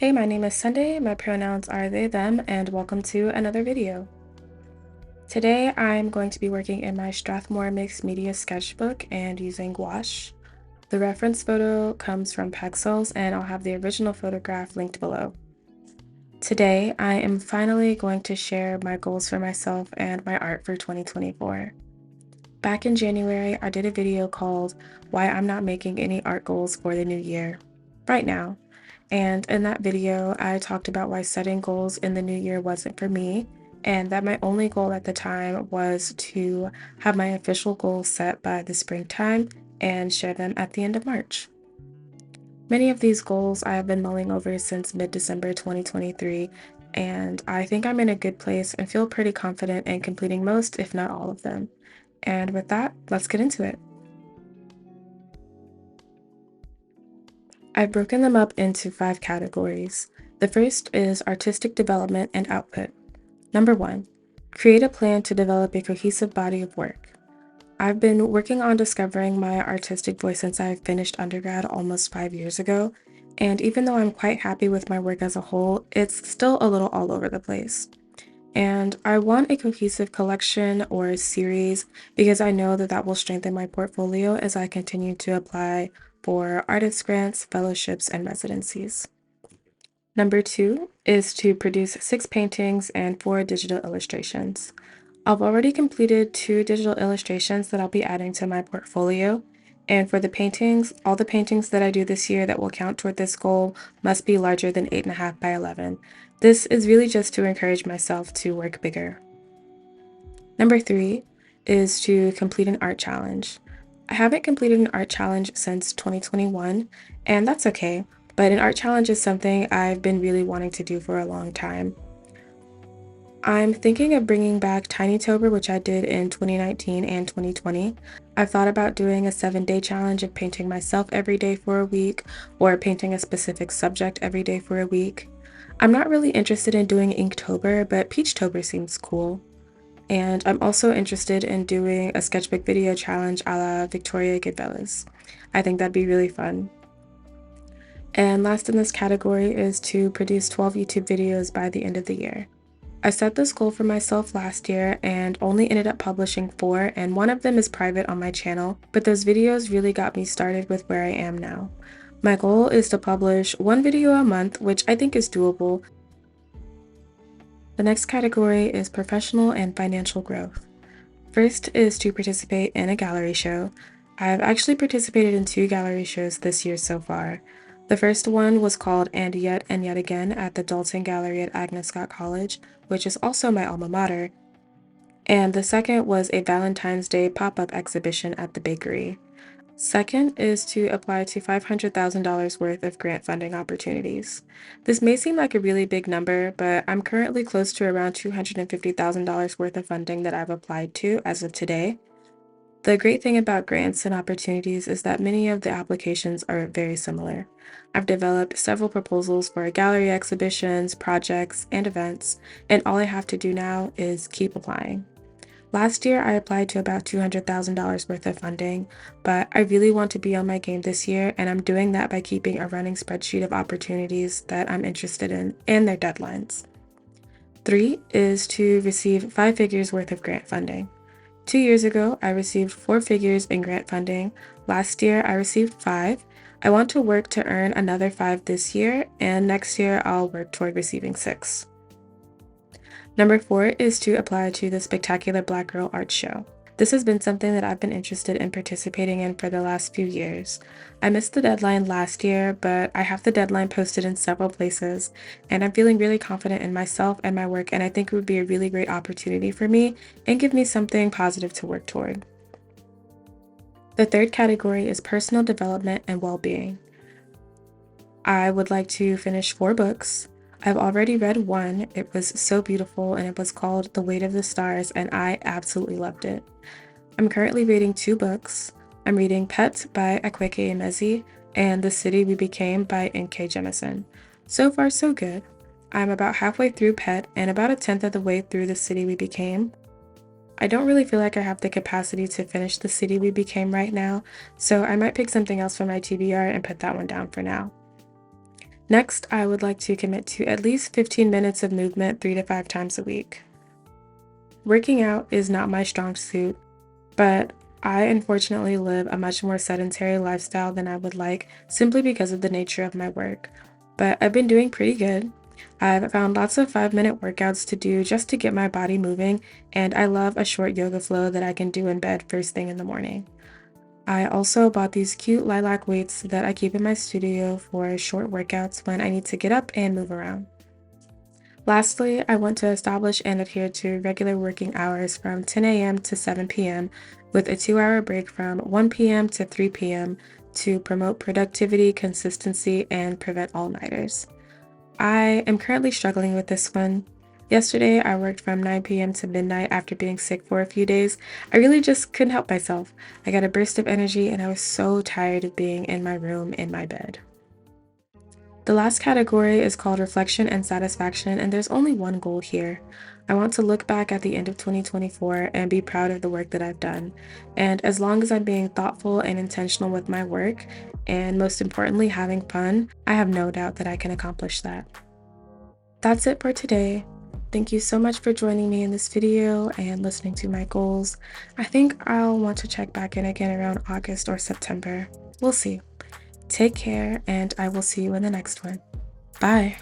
Hey, my name is Sunday, my pronouns are they, them, and welcome to another video. Today I'm going to be working in my Strathmore Mixed Media sketchbook and using gouache. The reference photo comes from Pexels and I'll have the original photograph linked below. Today I am finally going to share my goals for myself and my art for 2024. Back in January, I did a video called Why I'm Not Making Any Art Goals for the New Year right now. And in that video, I talked about why setting goals in the new year wasn't for me, and that my only goal at the time was to have my official goals set by the springtime and share them at the end of March. Many of these goals I have been mulling over since mid-December 2023, and I think I'm in a good place and feel pretty confident in completing most, if not all of them. And with that, let's get into it. I've broken them up into 5 categories. The first is artistic development and output. Number 1, create a plan to develop a cohesive body of work. I've been working on discovering my artistic voice since I finished undergrad almost 5 years ago, and even though I'm quite happy with my work as a whole, it's still a little all over the place. And I want a cohesive collection or a series because I know that that will strengthen my portfolio as I continue to apply for artist grants, fellowships, and residencies. Number 2 is to produce 6 paintings and 4 digital illustrations. I've already completed 2 digital illustrations that I'll be adding to my portfolio. And for the paintings, all the paintings that I do this year that will count toward this goal must be larger than 8.5 by 11. This is really just to encourage myself to work bigger. Number 3 is to complete an art challenge. I haven't completed an art challenge since 2021, and that's okay, but an art challenge is something I've been really wanting to do for a long time. I'm thinking of bringing back Tinytober, which I did in 2019 and 2020. I've thought about doing a 7-day challenge of painting myself every day for a week, or painting a specific subject every day for a week. I'm not really interested in doing Inktober, but Peachtober seems cool. And I'm also interested in doing a sketchbook video challenge a la Victoria Goodfellas. I think that'd be really fun. And last in this category is to produce 12 YouTube videos by the end of the year. I set this goal for myself last year and only ended up publishing 4, and one of them is private on my channel, but those videos really got me started with where I am now. My goal is to publish 1 video a month, which I think is doable. The next category is professional and financial growth. First is to participate in a gallery show. I've actually participated in 2 gallery shows this year so far. The first one was called And Yet Again at the Dalton Gallery at Agnes Scott College, which is also my alma mater. And the second was a Valentine's Day pop-up exhibition at the bakery. Second is to apply to $500,000 worth of grant funding opportunities. This may seem like a really big number, but I'm currently close to around $250,000 worth of funding that I've applied to as of today. The great thing about grants and opportunities is that many of the applications are very similar. I've developed several proposals for gallery exhibitions, projects, and events, and all I have to do now is keep applying. Last year, I applied to about $200,000 worth of funding, but I really want to be on my game this year, and I'm doing that by keeping a running spreadsheet of opportunities that I'm interested in and their deadlines. 3 is to receive 5 figures worth of grant funding. 2 years ago, I received 4 figures in grant funding. Last year, I received 5. I want to work to earn another 5 this year, and next year, I'll work toward receiving 6. Number 4 is to apply to the Spectacular Black Girl Art Show. This has been something that I've been interested in participating in for the last few years. I missed the deadline last year, but I have the deadline posted in several places, and I'm feeling really confident in myself and my work, and I think it would be a really great opportunity for me and give me something positive to work toward. The third category is personal development and well-being. I would like to finish 4 books. I've already read 1. It was so beautiful, and it was called The Weight of the Stars, and I absolutely loved it. I'm currently reading 2 books. I'm reading Pet by Akwaeke Emezi and The City We Became by N.K. Jemisin. So far, so good. I'm about halfway through Pet and about a tenth of the way through The City We Became. I don't really feel like I have the capacity to finish The City We Became right now, so I might pick something else from my TBR and put that one down for now. Next, I would like to commit to at least 15 minutes of movement 3 to 5 times a week. Working out is not my strong suit, but I unfortunately live a much more sedentary lifestyle than I would like simply because of the nature of my work. But I've been doing pretty good. I've found lots of 5-minute workouts to do just to get my body moving, and I love a short yoga flow that I can do in bed first thing in the morning. I also bought these cute lilac weights that I keep in my studio for short workouts when I need to get up and move around. Lastly, I want to establish and adhere to regular working hours from 10 a.m. to 7 p.m. with a 2-hour break from 1 p.m. to 3 p.m. to promote productivity, consistency, and prevent all-nighters. I am currently struggling with this one. Yesterday, I worked from 9 p.m. to midnight after being sick for a few days. I really just couldn't help myself. I got a burst of energy and I was so tired of being in my room in my bed. The last category is called reflection and satisfaction, and there's only one goal here. I want to look back at the end of 2024 and be proud of the work that I've done. And as long as I'm being thoughtful and intentional with my work, and most importantly, having fun, I have no doubt that I can accomplish that. That's it for today. Thank you so much for joining me in this video and listening to my goals. I think I'll want to check back in again around August or September. We'll see. Take care, and I will see you in the next one. Bye.